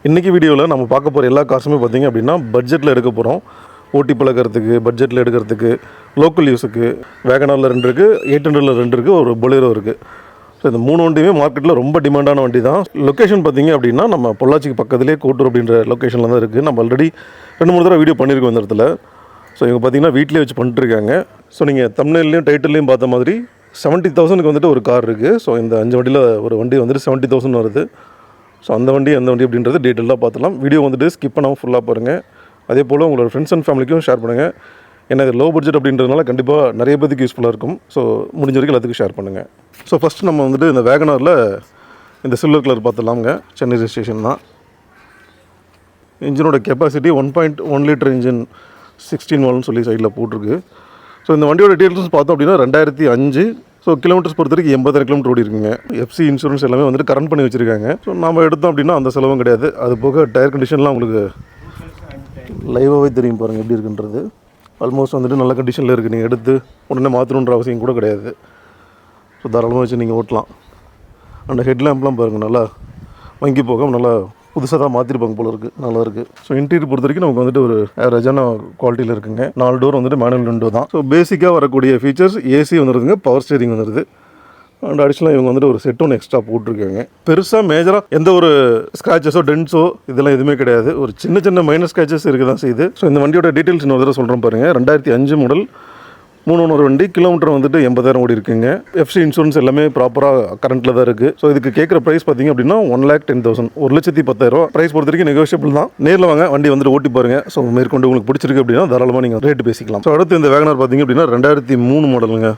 இன்றைக்கி வீடியோவில் நம்ம பார்க்க போகிற எல்லா காசுமே பார்த்திங்க அப்படின்னா பட்ஜெட்டில் எடுக்க போகிறோம். ஓட்டி பழக்கிறதுக்கு, பட்ஜெட்டில் எடுக்கிறதுக்கு, லோக்கல் யூஸுக்கு வேகனாரில் 2 இருக்குது, 800ல் 2 இருக்குது, ஒரு பொலேரோ இருக்குது. ஸோ இந்த 3 வண்டியுமே மார்க்கெட்டில் ரொம்ப டிமாண்டான வண்டி தான். லொக்கேஷன் பார்த்திங்க அப்படின்னா நம்ம பொள்ளாச்சிக்கு பக்கத்துலேயே கோட்டூர் அப்படின்ற லொக்கேஷனில் தான் இருக்குது. நம்ம ஆல்ரெடி 2-3 தடவை வீடியோ பண்ணியிருக்கோம் இந்த இடத்துல. ஸோ இவங்க பார்த்திங்கன்னா வீட்டிலே வச்சு பண்ணிட்டுருக்காங்க. ஸோ நீங்கள் தம்ப்நெயில்லையும் டைட்டில்லையும் பார்த்த மாதிரி 70,000க்கு வந்துட்டு ஒரு கார் இருக்குது. ஸோ இந்த 5 வண்டியில் ஒரு வண்டி வந்துட்டு 70,000 வருது. ஸோ அந்த வண்டி அப்படின்றது டீட்டெயிலாக பார்த்துலாம். வீடியோ வந்துட்டு ஸ்கிப் பண்ணாமல் ஃபுல்லாக பாருங்கள். அதே போல் உங்களோட ஃப்ரெண்ட்ஸ் அண்ட் ஃபேமிலிக்கும் ஷேர் பண்ணுங்கள். ஏன்னா இது லோ பட்ஜெட் அப்படின்றதுனால கண்டிப்பாக நிறைய பேருக்கு யூஸ்ஃபுல்லாக இருக்கும். ஸோ முடிஞ்ச வரைக்கும் எல்லாத்துக்கும் ஷேர் பண்ணுங்கள். ஸோ ஃபஸ்ட்டு நம்ம வந்துட்டு இந்த வேகனாரில் இந்த சில்வர் கலர் பார்த்துலாமுங்க. சென்னை ரெஜிஸ்ட்ரேஷன் தான். இன்ஜினோட கெப்பாசிட்டி 1.1 லிட்டர் இன்ஜின் 16 வால்னு சொல்லி சைடில் போட்டிருக்கு. ஸோ இந்த வண்டியோட டீட்டெயில்ஸ் பார்த்தோம் அப்படின்னா 2005. ஸோ கிலோமீட்டர்ஸ் பொறுத்த வரைக்கும் 80,000 கிலோமீட்டர் ஓடி இருக்குங்க. எஃப்சி இன்சூரன்ஸ் எல்லாமே வந்துட்டு கரண்ட் பண்ணி வச்சுருக்காங்க. ஸோ நம்ம எடுத்தோம் அப்படின்னா அந்த செலவும் கிடையாது. அது போக டயர் கண்டிஷன்லாம் உங்களுக்கு லைவாகவே தெரியும் பாருங்கள் எப்படி இருக்குன்றது. ஆல்மோஸ்ட் வந்துட்டு நல்ல கண்டிஷனில் இருக்குது. நீங்கள் எடுத்து உடனே மாற்றணுன்ற அவசியம் கூட கிடையாது. ஸோ தாராளமாக வச்சு நீங்கள் ஓட்டலாம். அந்த ஹெட்லேம்ப்லாம் பாருங்கள், நல்லா வங்கி போக நல்லா புதுசாக தான் மாற்றிருப்பாங்க போல இருக்குது. நல்லா இருக்குது. ஸோ இன்டீரியர் பொறுத்த வரைக்கும் நமக்கு வந்துட்டு ஒரு ஆவரேஜான குவாலிட்டியில் இருக்குங்க. 4 டோர் வந்துட்டு மேனுவல் விண்டோ தான். ஸோ பேசிக்காக வரக்கூடிய ஃபீச்சர்ஸ் ஏசி வந்துடுதுங்க, பவர் ஸ்டீரிங் வந்துடுது. அண்ட் அடிஷ்னலாக இவங்க வந்துட்டு ஒரு செட் ஒன்று எக்ஸ்ட்ரா போட்டிருக்காங்க. பெருசாக மேஜராக எந்த ஒரு ஸ்க்ராச்சஸோ டென்ஸோ இதெல்லாம் எதுவுமே கிடையாது. ஒரு சின்ன சின்ன மைனர் ஸ்க்ராச்சஸ் இருக்க தான் செய்யுது. ஸோ இந்த வண்டியோட டீட்டெயில்ஸ் இன்னொரு தடவை சொல்கிறேன் பாருங்கள். 2005 மாடல் 3 ஓனர் வண்டி. கிலோமீட்டர் வந்துட்டு 80,000 ஓடி இருக்குங்க. எஃப்சி இன்சூரன்ஸ் எல்லாமே ப்ராப்பராக கரண்ட்டில் தான் இருக்குது. ஸோ இதுக்கு கேட்குற ப்ரைஸ் பார்த்திங்க அப்படின்னா 1,10,000, 1,10,000 ப்ரைஸ் பொறுத்த வரைக்கும் நெகோஷியபிள் தான். நேரில் வாங்க, வண்டி வந்துட்டு ஓட்டி பாருங்கள். ஸோ மேற்கொண்டு உங்களுக்கு பிடிச்சிருக்கு அப்படின்னா தாராளமாக நீங்கள் ரேட்டு பேசிக்கலாம். ஸோ அடுத்து இந்த வேகனார் பார்த்திங்க அப்படின்னா 2003 மாடலுங்க.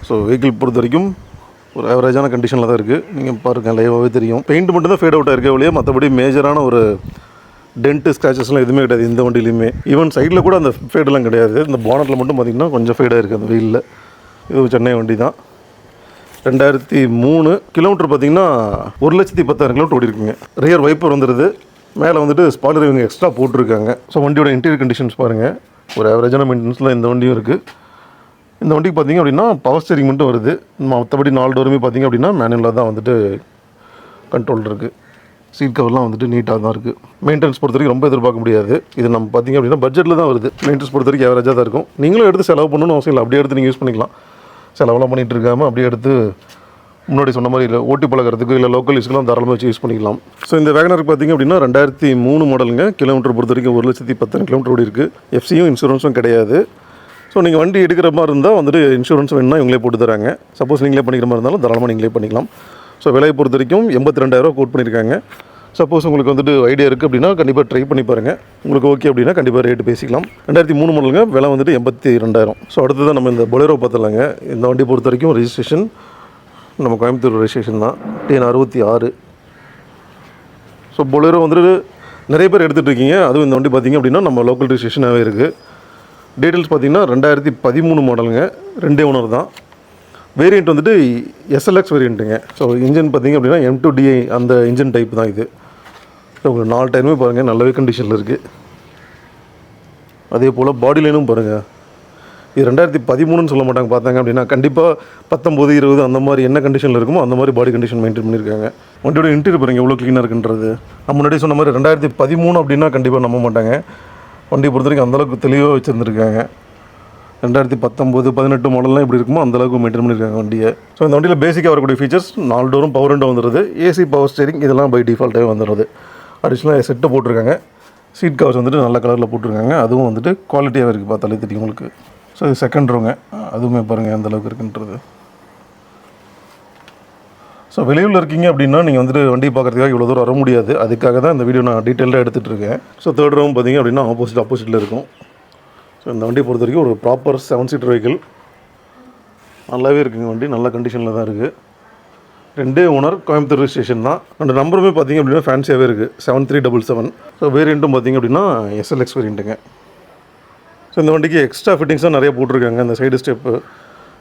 ஸோ வெஹிக்கிள் பொறுத்த வரைக்கும் ஒரு ஆவரேஜான கண்டிஷனில் தான் இருக்குது. நீங்கள் பாருங்கள், லைவாகவே தெரியும். பெயிண்ட் மட்டும் தான் ஃபேட் அவுட் ஆகிருக்க வழியே மற்றபடி மேஜரான ஒரு டென்ட்டு ஸ்க்ராச்சஸ்லாம் எதுவுமே கிடையாது இந்த வண்டியிலையுமே. ஈவன் சைடில் கூட அந்த ஃபேடெல்லாம் கிடையாது. இந்த போனட்டில் மட்டும் பார்த்திங்கன்னா கொஞ்சம் ஃபேடாக இருக்குது அந்த வெயிலில். இது சென்னை வண்டி தான். 2003 கிலோமீட்டர் பார்த்திங்கன்னா 1,10,000 கிலோமீட்டர் ஓடி இருக்குங்க. ரியர் வைப்பர் வந்துடுது. மேலே வந்துட்டு ஸ்பாய்லர் இவங்க எக்ஸ்ட்ரா போட்டிருக்காங்க. ஸோ வண்டியோட இன்டீரியர் கண்டிஷன்ஸ் பாருங்கள். ஒரு ஆவரேஜான மெயின்டெனன்ஸில் இந்த வண்டியும் இருக்குது. இந்த வண்டிக்கு பார்த்திங்க அப்படின்னா பவர் ஸ்டீரிங் மட்டும் வருது. மற்றபடி 4 டோருமே பார்த்திங்க அப்படின்னா மேனுவலாக தான் வந்துட்டு கண்ட்ரோல் இருக்குது. சீட் கவர்லாம் வந்துட்டு நீட்டாக தான் இருக்குது. மெயின்டெனன்ஸ் பொறுத்த வரைக்கும் ரொம்ப எதிர்பார்க்க முடியாது. இது நம்ம பார்த்திங்க அப்படின்னா பட்ஜெட்டில் தான் வருது. மெயின்டெனன்ஸ் பொறுத்த வரைக்கும் ஆவரேஜாக தான் இருக்கும். நீங்களும் எடுத்து செலவு பண்ணணும்னு அவசியம் இல்லை. அப்படியே எடுத்து நீங்கள் யூஸ் பண்ணிக்கலாம். செலவெல்லாம் பண்ணிகிட்டு இருக்காமல் அப்படியே எடுத்து முன்னாடி சொன்ன மாதிரி இல்லை ஓட்டி பழகிறதுக்கு இல்லை லோக்கல் யூஸ்க்கெலாம் தாராளமாக வச்சு யூஸ் பண்ணிக்கலாம். ஸோ இந்த வேகனாருக்கு பார்த்திங்க அப்படின்னா 2003 மாடலுங்க. கிலோமீட்டர் பொறுத்த வரைக்கும் 1,10,000 கிலோமீட்டர் ஓடி இருக்குது. எஃப்சியும் இன்சூரன்ஸும் கிடையாது. ஸோ நீங்கள் வண்டி எடுக்கிற மாதிரி இருந்தால் வந்துட்டு இன்சூரன்ஸ் வேணும்னா இவங்களே போட்டு தராங்க. சப்போஸ் நீங்களே பண்ணிக்கிற மாதிரி இருந்தாலும் தாராளமாக நீங்களே பண்ணிக்கலாம். ஸோ விலையை பொறுத்த வரைக்கும் 82,000 கோட் பண்ணியிருக்காங்க. சப்போஸ் உங்களுக்கு வந்துட்டு ஐடியா இருக்குது அப்படின்னா கண்டிப்பாக ட்ரை பண்ணி பாருங்கள். உங்களுக்கு ஓகே அப்படின்னா கண்டிப்பாக ரேட்டு பேசிக்கலாம். 2003 மாடலுங்க. விலை வந்துட்டு 82,000. ஸோ அடுத்து தான் நம்ம இந்த பொலேரோ பார்த்துலாங்க. இந்த வண்டி பொறுத்த வரைக்கும் ரெஜிஸ்ட்ரேஷன் நம்ம கோயம்புத்தூர் ரெஜிஸ்ட்ரேஷன் தான். TN66. ஸோ பொலேரோ வந்துட்டு நிறைய பேர் எடுத்துகிட்டு இருக்கீங்க. அதுவும் இந்த வண்டி பார்த்திங்க அப்படின்னா நம்ம லோக்கல் ரெஜிஸ்ட்ரேஷனாகவே இருக்குது. டீட்டெயில்ஸ் பார்த்திங்கன்னா 2013 மாடலுங்க. 2 ஓனர் தான். வேரியண்ட் வந்துட்டு SLX வேரியண்ட்டுங்க. ஸோ இன்ஜின் பார்த்திங்க அப்படின்னா M2DI அந்த இன்ஜின் டைப் தான் இது. ஸோ உங்களுக்கு 4 டயருமே பாருங்கள் நல்லாவே கண்டிஷனில் இருக்குது. அதே போல் பாடி லைனும் பாருங்கள். இது 2013ன்னு சொல்ல மாட்டாங்க. பார்த்தாங்க அப்படின்னா கண்டிப்பாக 19, 20 அந்த மாதிரி என்ன கண்டிஷனில் இருக்குமோ அந்த மாதிரி பாடி கண்டிஷன் மெயின்டைன் பண்ணியிருக்காங்க. வண்டியோட இன்டீரியர் பாருங்கள் எவ்வளோ க்ளீனாக இருக்குன்றது. நம்ம முன்னாடி சொன்ன மாதிரி 2013 அப்படின்னா கண்டிப்பாக நம்ப மாட்டாங்க. வண்டியை பொறுத்த வரைக்கும் அந்தளவுக்கு தெளிவாக வச்சுருந்துருக்காங்க. 2019, 18 மாடல்லாம் எப்படி இருக்குமோ அந்தளவுக்கு மெயின்டைன் பண்ணியிருக்காங்க வண்டியை. ஸோ இந்த வண்டியில் பேசிக்காக வரக்கூடிய ஃபீச்சர்ஸ் 4 டோரும் பவர் விண்டோ வந்துடுது. ஏசி பவர் ஸ்டீரிங் இதெல்லாம் பை டிஃபால்ட்டாகவே வந்துடுது. அடிஷ்னலாக செட்டை போட்டிருக்காங்க. சீட் கவர்ஸ் வந்துட்டு நல்ல கலரில் போட்டிருக்காங்க. அதுவும் வந்துட்டு குவாலிட்டியாக இருக்குது, பார்த்தாலே தெரியும் உங்களுக்கு. ஸோ இது செகண்ட் ரோங்க. அதுவுமே பாருங்கள் எந்தளவுக்கு இருக்குன்றது. ஸோ வெளியூரில் இருக்கீங்க அப்படின்னா நீங்கள் வந்துட்டு வண்டி பார்க்குறதுக்காக இவ்வளோ தூரம் வர முடியாது. அதுக்காக தான் இந்த வீடியோ நான் டீட்டெயிலாக எடுத்துகிட்டு இருக்கேன். ஸோ தேர்ட் ரூம் பார்த்திங்க அப்படின்னா ஆப்போசிட்டில் இருக்கும். ஸோ இந்த வண்டியை பொறுத்த வரைக்கும் ஒரு ப்ராப்பர் 7 சீட்டர் வெஹிக்கிள். நல்லாவே இருக்குங்க வண்டி. நல்ல கண்டிஷனில் தான் இருக்குது. 2 ஓனர், கோயம்புத்தூர் ரெஜிஸ்ட்ரேஷன் தான். அந்த நம்பருமே பார்த்திங்க அப்படின்னா ஃபேன்சியாகவே இருக்குது, 7377. ஸோ வேரியண்ட்டும் பார்த்திங்க அப்படின்னா SLX வேரியண்ட்டுங்க. ஸோ இந்த வண்டிக்கு எக்ஸ்ட்ரா ஃபிட்டிங்ஸாக நிறைய போட்டிருக்காங்க. இந்த சைடு ஸ்டெப்பு,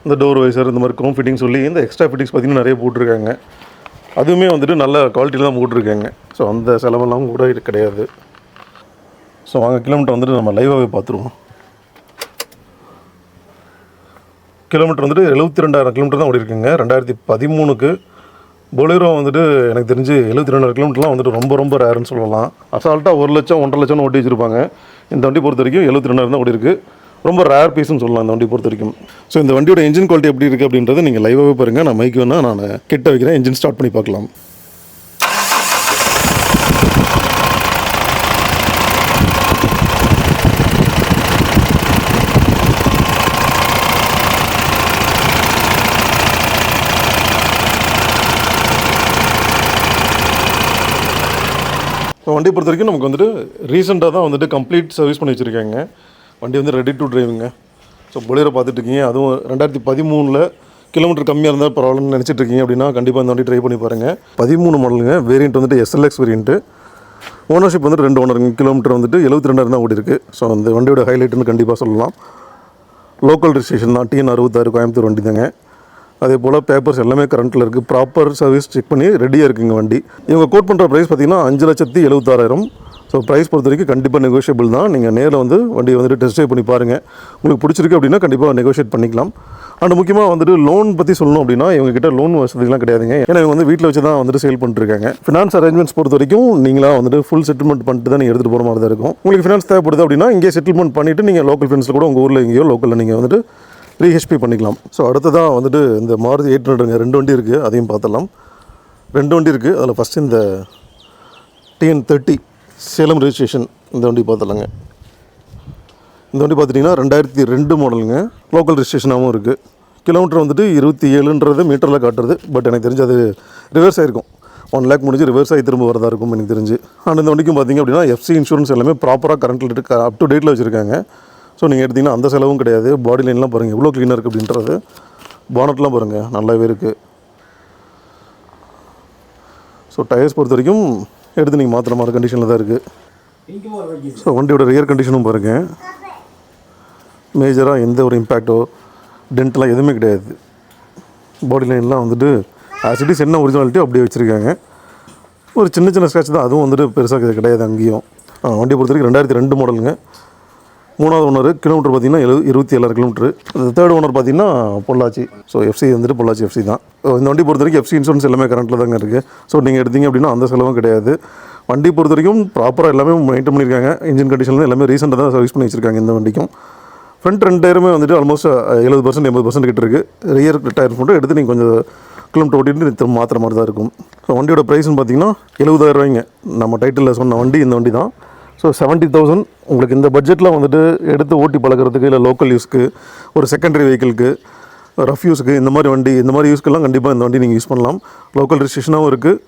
இந்த டோர் வைசர், இந்த மாதிரி க்ரோம் ஃபிட்டிங் சொல்லி இந்த எக்ஸ்ட்ரா ஃபிட்டிங்ஸ் பார்த்திங்கன்னா நிறைய போட்டிருக்காங்க. அதுவுமே வந்துட்டு நல்ல குவாலிட்டியில் தான் போட்டிருக்காங்க. ஸோ அந்த செலவெல்லாம் கூட இது கிடையாது. ஸோ வாங்க கிலோமீட்டர் வந்துட்டு நம்ம லைவாகவே பார்த்துருவோம். கிலோமீட்டர் வந்துட்டு 72,000 கிலோமீட்டர் தான் ஓடி இருக்குங்க. 2013க்கு பொலேரோ வந்துட்டு எனக்கு தெரிஞ்சு 72 கிலோமீட்டர்லாம் வந்துட்டு ரொம்ப ரேருன்னு சொல்லலாம். அசால்ட்டாக 1 லட்சம் 1.5 லட்சம்னு ஓட்டி வச்சுருப்பாங்க. இந்த வண்டி பொறுத்த வரைக்கும் 72 தான் ஓடி இருக்குது. ரொம்ப ரேர் பீஸ்னு சொல்லலாம் இந்த வண்டி பொறுத்த வரைக்கும். ஸோ இந்த வண்டியோட இன்ஜின் குவாலிட்டி எப்படி இருக்குது அப்படின்றத நீங்கள் லைவாகவே பாருங்கள். நான் மைக் வேணால் நான் கிட்ட வைக்கிறேன், இன்ஜின் ஸ்டார்ட் பண்ணி பார்க்கலாம். வண்டி பொறுத்த வரைக்கும் நமக்கு வந்துட்டு ரீசெண்டாக தான் வந்துட்டு கம்ப்ளீட் சர்வீஸ் பண்ணி வச்சுருக்காங்க. வண்டி வந்து ரெடி டு டிரைவுங்க. ஸோ பொலேரோ பார்த்துட்ருக்கீங்க, அதுவும் 2013 கிலோமீட்டர் கம்மியாக இருந்தால் பரவாயில்லன்னு நினச்சிட்டு இருக்கீங்க அப்படின்னா கண்டிப்பாக இந்த வண்டி ட்ரை பண்ணி பாருங்கள். 13 மாடலுங்க. வேரியண்ட் வந்துட்டு SLX வேரியண்ட்டு. ஓனர்ஷிப் வந்துட்டு 2 ஓனருங்க. கிலோமீட்டர் வந்துட்டு 72,000 தான் ஓடி இருக்குது. ஸோ அந்த வண்டியோட ஹைலைட்டுன்னு கண்டிப்பாக சொல்லலாம். லோக்கல் ரெஜிஸ்ட்ரேஷன் தான், TN 66 கோயம்புத்தூர் வண்டி தாங்க. அதே போல் பேப்பர்ஸ் எல்லாமே கரண்ட்டில் இருக்குது. ப்ராப்பர் சர்வீஸ் செக் பண்ணி ரெடியாக இருக்குங்க வண்டி. இவங்க கோட் பண்ணுற ப்ரைஸ் பார்த்திங்கன்னா 5,76,000. ஸோ ப்ரைஸ் பொறுத்த வரைக்கும் கண்டிப்பாக நெகோஷியபிள் தான். நீங்கள் நேரில் வந்து வண்டியை வந்துட்டு டெஸ்ட் ட்ரைவ் பண்ணி பாருங்கள். உங்களுக்கு பிடிச்சிருக்கு அப்படின்னா கண்டிப்பாக நெகோஷியேட் பண்ணிக்கலாம். அண்ட் முக்கியமாக வந்துட்டு லோன் பற்றி சொல்லணும் அப்படின்னா இவங்ககிட்ட லோன் வசதிலாம் கிடையாதுங்க. ஏன்னா இவங்க வந்து வீட்டில் வச்சு தான் வந்துட்டு சேல் பண்ணிட்டுருக்காங்க. ஃபினான்ஸ் அரேஞ்ச்மெண்ட்ஸ் பொறுத்த வரைக்கும் நீங்களாக வந்துட்டு ஃபுல் செட்டில்மெண்ட் பண்ணிட்டு தான் நீங்கள் எடுத்துகிட்டு போகிற மாதிரி தான் இருக்கும். உங்களுக்கு ஃபினான்ஸ் தேவைப்படுது அப்படின்னா இங்கே செட்டில்மெண்ட் பண்ணிவிட்டு நீங்கள் லோக்கல் ஃப்ரெண்ட்ஸில் கூட உங்கள் ஊரில் எங்கேயோ லோக்கலில் நீங்கள் வந்துட்டு ரீஹெச்பி பண்ணிக்கலாம். ஸோ அடுத்ததாக வந்துட்டு இந்த மாருதி 800ங்க 2 வண்டி இருக்குது, அதையும் பார்த்துடலாம். 2 வண்டி இருக்குது. அதில் ஃபஸ்ட்டு இந்த TN 30 சேலம் ரெஜிஸ்ட்ரேஷன் இந்த வண்டி பார்த்துடலாங்க. இந்த வண்டி பார்த்துட்டிங்கன்னா 2002 மாடலுங்க. லோக்கல் ரெஜிஸ்ட்ரேஷனாகவும் இருக்குது. கிலோமீட்டர் வந்துட்டு 27ன்றது மீட்டரில் காட்டுறது. பட் எனக்கு தெரிஞ்சு அது ரிவர்ஸ் ஆகிருக்கும். 1 லேக் முடிஞ்சு ரிவர்ஸ் ஆகி திரும்ப வரதா இருக்கும் எனக்கு தெரிஞ்சு. அண்ட் இந்த வண்டிக்கும் பார்த்திங்க அப்படின்னா FC இன்சூரன்ஸ் எல்லாமே ப்ராப்பராக கரண்ட்டில் இருக்குது, அப் டு டேட்டில் வச்சுருக்காங்க. ஸோ நீங்கள் எடுத்திங்கன்னா அந்த செலவும் கிடையாது. பாடி லைன்லாம் பாருங்கள் எவ்வளோ க்ளீனாக இருக்குது அப்படின்றது. பானட்லாம் பாருங்கள் நல்லாவே இருக்குது. ஸோ டயர்ஸ் பொறுத்த வரைக்கும் எடுத்து நீங்கள் மாற்றுற மாதிரி கண்டிஷனில் தான் இருக்குது. ஸோ வண்டியோட ரியர் கண்டிஷனும் பாருங்கள். மேஜராக எந்த ஒரு இம்பேக்டோ டென்ட்லாம் எதுவுமே கிடையாது. பாடி லைன்லாம் வந்துட்டு ஆசிட்டிஸ் என்ன ஒரிஜினாலிட்டியோ அப்படியே வச்சுருக்காங்க. ஒரு சின்ன ஸ்க்ராட்ச் தான், அதுவும் வந்துட்டு பெருசாக கிடையாது அங்கேயும். வண்டியை பொறுத்த வரைக்கும் 2002 மாடலுங்க. 3வது ஓனர். கிலோமீட்டர் பார்த்திங்கன்னா 27,000 கிலோமீட்டர். தேர்ட் ஓனர் பார்த்திங்கன்னா பொள்ளாச்சி. ஸோ FC வந்துட்டு பொள்ளாச்சி FC தான். இந்த வண்டி பொறுத்த வரைக்கும் FC இன்சூரன்ஸ் எல்லாமே கரண்ட்டில் தாங்க இருக்குது. ஸோ நீங்கள் எடுத்திங்க அப்படின்னா அந்த செலவும் கிடையாது. வண்டி பொறுத்த வரைக்கும் ப்ராப்பராக எல்லாமே மெயின்டைன் பண்ணியிருக்காங்க. இன்ஜின் கண்டிஷனில் எல்லாமே ரீசெண்டாக தான் சர்வீஸ் பண்ணி வச்சுருக்காங்க இந்த வண்டிக்கும். ஃப்ரண்ட் 2 டயருமே வந்துட்டு ஆல்மோஸ்ட் 70% 80% கிட்ட இருக்குது. ரியர் டயர் மட்டும் எடுத்து நீங்கள் கொஞ்சம் கிலோமீட்டர் ஓட்டிட்டு திரும்ப மாற்றுற மாதிரி தான் இருக்கும். ஸோ வண்டியோட ப்ரைஸ்னு பார்த்திங்கன்னா 70,000 ரூபாய்ங்க. நம்ம டைட்டிலில் சொன்ன வண்டி இந்த வண்டி தான். ஸோ 70,000 உங்களுக்கு இந்த பட்ஜெட்டில் வந்துட்டு எடுத்து ஓட்டி பழகிறதுக்கு, இல்லை லோக்கல் யூஸ்க்கு, ஒரு செகண்டரி வெஹிக்கிளுக்கு, ரஃப் யூஸுக்கு, இந்த மாதிரி வண்டி இந்த மாதிரி யூஸ்க்கெல்லாம் கண்டிப்பாக இந்த வண்டி நீங்கள் யூஸ் பண்ணலாம். லோக்கல் ரெஜிஸ்ட்ரேஷனாகவும் இருக்குது.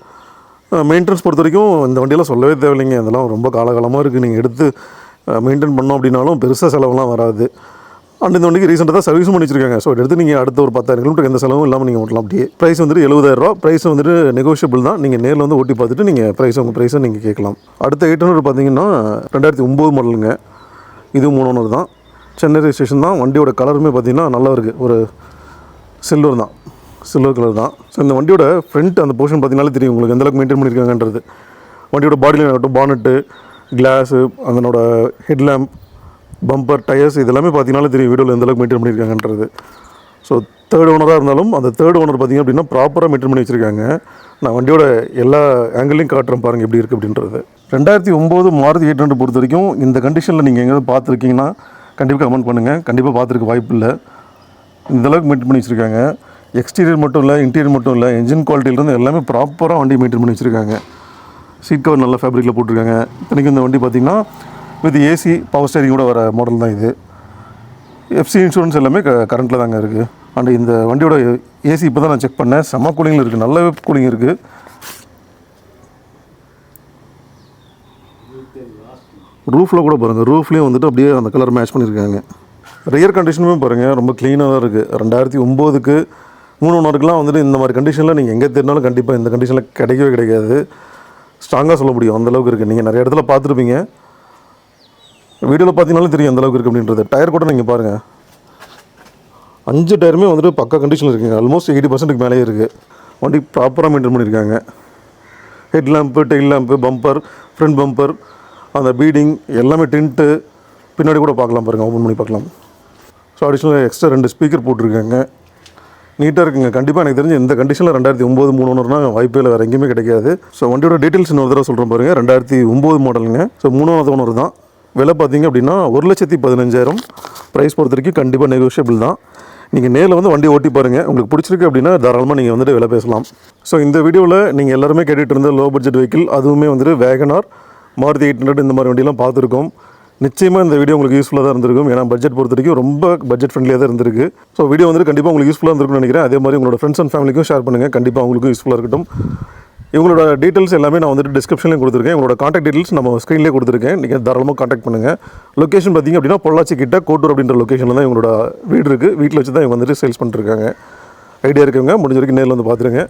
மெயின்டெனன்ஸ் பொறுத்த வரைக்கும் இந்த வண்டியெல்லாம் சொல்லவே தேவையில்லைங்க. அதெல்லாம் ரொம்ப காலகாலமாக இருக்குது. நீங்கள் எடுத்து மெயின்டைன் பண்ணோம் அப்படின்னாலும் பெருசாக செலவுலாம் வராது. அண்ட் இந்த வண்டிக்கு ரீசெண்டாக தான் சர்வீஸும் பண்ணி வச்சுருக்காங்க. ஸோ எடுத்து நீங்கள் அடுத்த ஒரு 10,000 கிலோமீட்டர் எந்த செலவும் இல்லாமல் நீங்கள் ஓட்டலாம். அப்படியே ப்ரைஸ் வந்துட்டு 70,000 ரூபா. ப்ரைஸ் வந்துட்டு நெகோஷியபிள் தான். நீங்கள் நேரில் வந்து ஓட்டி பார்த்துட்டு நீங்கள் உங்கள் ப்ரைஸை நீங்கள் கேட்கலாம். அடுத்த 800 பார்த்தீங்கன்னா 2009 மாடலுங்க. இதுவும் 3 ஓனர் தான். சென்னை ரெஜிஸ்ட்ரேஷன் தான். வண்டியோட கலருமே பார்த்திங்கன்னா நல்லா இருக்குது. ஒரு சில்வர் தான், சில்வர் கலர் தான். ஸோ இந்த வண்டியோட ஃப்ரண்ட் அந்த போர்ஷன் பார்த்திங்கனாலே தெரியும் உங்களுக்கு எந்தளவுக்கு மெயின்டைன் பண்ணியிருக்காங்கன்றது. வண்டியோட பாடியில் ஆகட்டும், பானட்டு, கிளாஸு, அதனோட ஹெட்லேம்ப், பம்பர், டயர்ஸ் இதெல்லாமே பார்த்தீங்கன்னாலே தெரியும் வீடியோவில் எந்தளவுக்கு மெயின்டைன் பண்ணியிருக்காங்கன்றது. ஸோ தேர்ட் ஓனராக இருந்தாலும் அந்த தேர்ட் ஓனர் பார்த்திங்க அப்படின்னா ப்ராப்பராக மெயின்டைன் பண்ணி வச்சுருக்காங்க. நான் வண்டியோட எல்லா ஆங்கிளையும் காட்டுறேன் பாருங்கள் எப்படி இருக்குது அப்படின்றது. 2009 மாருதி 800 பொறுத்த வரைக்கும் இந்த கண்டிஷனில் நீங்கள் எங்கேயாவது பார்த்துருக்கீங்கன்னா கண்டிப்பாக கமெண்ட் பண்ணுங்கள். கண்டிப்பாக பார்த்துருக்க வாய்ப்பு இல்லை. இந்தளவுக்கு மெயின்டைன் பண்ணி வச்சுருக்காங்க. எக்ஸ்டீரியர் மட்டும் இல்லை, இன்டீரியர் மட்டும் இல்லை, என்ஜின் குவாலிட்டியிலேருந்து எல்லாமே ப்ராப்பராக வண்டி மெயின்டைன் பண்ணி வச்சுருக்காங்க. சீட் கவர் நல்ல ஃபேப்ரிக்கில் போட்டிருக்காங்க. இத்தனைக்கும் இந்த வண்டி பார்த்திங்கன்னா வித் AC பவர் ஸ்டேரிங் கூட வர மாடல் தான் இது. FC இன்சூரன்ஸ் எல்லாமே கரண்ட்டில் தாங்க இருக்குது. அண்ட் இந்த வண்டியோட AC இப்போ தான் நான் செக் பண்ணேன். செம்ம கூலிங்கில் இருக்குது, நல்லாவே கூலிங் இருக்குது. ரூஃபில் கூட பாருங்கள், ரூஃப்லேயும் வந்துட்டு அப்படியே அந்த கலர் மேட்ச் பண்ணியிருக்காங்க. ரியர் கண்டிஷனுமே பாருங்கள் ரொம்ப க்ளீனாக தான் இருக்குது. 2009க்கு 3 ஓனருக்குலாம் வந்துட்டு இந்த மாதிரி கண்டிஷனில் நீங்கள் எங்கே தெரினாலும் கண்டிப்பாக இந்த கண்டிஷனில் கிடைக்காது. ஸ்ட்ராங்காக சொல்ல முடியும் அந்தளவுக்கு இருக்குது. நீங்கள் நிறைய இடத்துல பார்த்துருப்பீங்க, வீடியோவில் பார்த்தீங்கனாலும் தெரியும் அந்தளவுக்கு இருக்குது அப்படின்றது. டயர் கூட நீங்கள் பாருங்கள், 5 டயருமே வந்துட்டு பக்கா கண்டிஷனில் இருக்குங்க. ஆல்மோஸ்ட் 80%க்கு மேலே இருக்குது. வண்டி ப்ராப்பராக மெயின்டைன் பண்ணியிருக்காங்க. Head lamp, tail lamp, bumper, front bumper, அந்த பீடிங் எல்லாமே டின்ட்டு பின்னாடி கூட பார்க்கலாம் பாருங்கள், ஓப்பன் பண்ணி பார்க்கலாம். ஸோ அடிஷ்னலாக எக்ஸ்ட்ரா 2 ஸ்பீக்கர் போட்டிருக்காங்க. நீட்டாக இருக்குங்க. கண்டிப்பாக எனக்கு தெரிஞ்சு இந்த கண்டிஷனில் 2009 3 ஓனர்னா வாய்ப்பே இல்லை, வேறு எங்கேயுமே கிடைக்காது. ஸோ வண்டியோட டீட்டெயில்ஸ் இன்னொரு தடவை சொல்கிறேன் பாருங்கள். 2009 மாடலுங்க. ஸோ 3வது ஓனர் தான். விலை பார்த்தீங்க அப்படின்னா 1,15,000. ப்ரைஸ் பொறுத்த வரைக்கும் கண்டிப்பாக நெகோஷியபிள் தான். நீங்கள் நேரில் வந்து வண்டி ஓட்டி பாருங்கள். உங்களுக்கு பிடிச்சிருக்கு அப்படின்னா தாராளமாக நீங்கள் வந்துட்டு விலை பேசலாம். ஸோ இந்த வீடியோவில் நீங்கள் எல்லாருமே கேட்டுகிட்டு இருந்த லோ பட்ஜெட் வெஹிக்கிள், அதுவுமே வந்துட்டு வேகனார், மாருதி 800 இந்த மாதிரி வண்டியெல்லாம் பார்த்துருக்கோம். நிச்சயமாக இந்த வீடியோ உங்களுக்கு யூஸ்ஃபுல்லாக தான் இருந்திருக்கும். ஏன்னா பட்ஜெட் பொறுத்த வரைக்கும் ரொம்ப பட்ஜெட் ஃப்ரெண்ட்லியாக தான் இருந்திருக்கு. ஸோ வீடியோ வந்துட்டு கண்டிப்பாக உங்களுக்கு யூஸ்ஃபுல்லாக இருந்திருக்கும்னு நினைக்கிறேன். அதே மாதிரி உங்களோட ஃப்ரெண்ட்ஸ் அண்ட் ஃபேமிலிக்கும் ஷேர் பண்ணுங்கள். கண்டிப்பாக அவங்களுக்கும் யூஸ்ஃபுல்லாக இருக்கட்டும். இவங்களோட டீட்டெயில்ஸ் எல்லாமே நான் வந்துட்டு டிஸ்கிரிப்ஷன்லேயும் கொடுத்துருக்கேன். உங்களோட காண்டாக்ட் டீட்டெயில்ஸ் நம்ம ஸ்க்ரீன்லேயே கொடுத்துருக்கேன். நீங்கள் தாராளமாக காண்டாக்ட் பண்ணுங்கள். லொக்கேஷன் பார்த்திங்க அப்படின்னா பொள்ளாச்சி கிட்ட கோட்டூர் அப்படின்ற லொக்கேஷனில் தான் இவங்களோட வீடு இருக்குது. வீட்டில் வச்சு தான் இவங்க வந்துட்டு சேல்ஸ் பண்ணிட்டுருக்காங்க. ஐடியா இருக்கவங்க முடிஞ்ச வரைக்கும் நேரில் வந்து பார்த்துருங்க.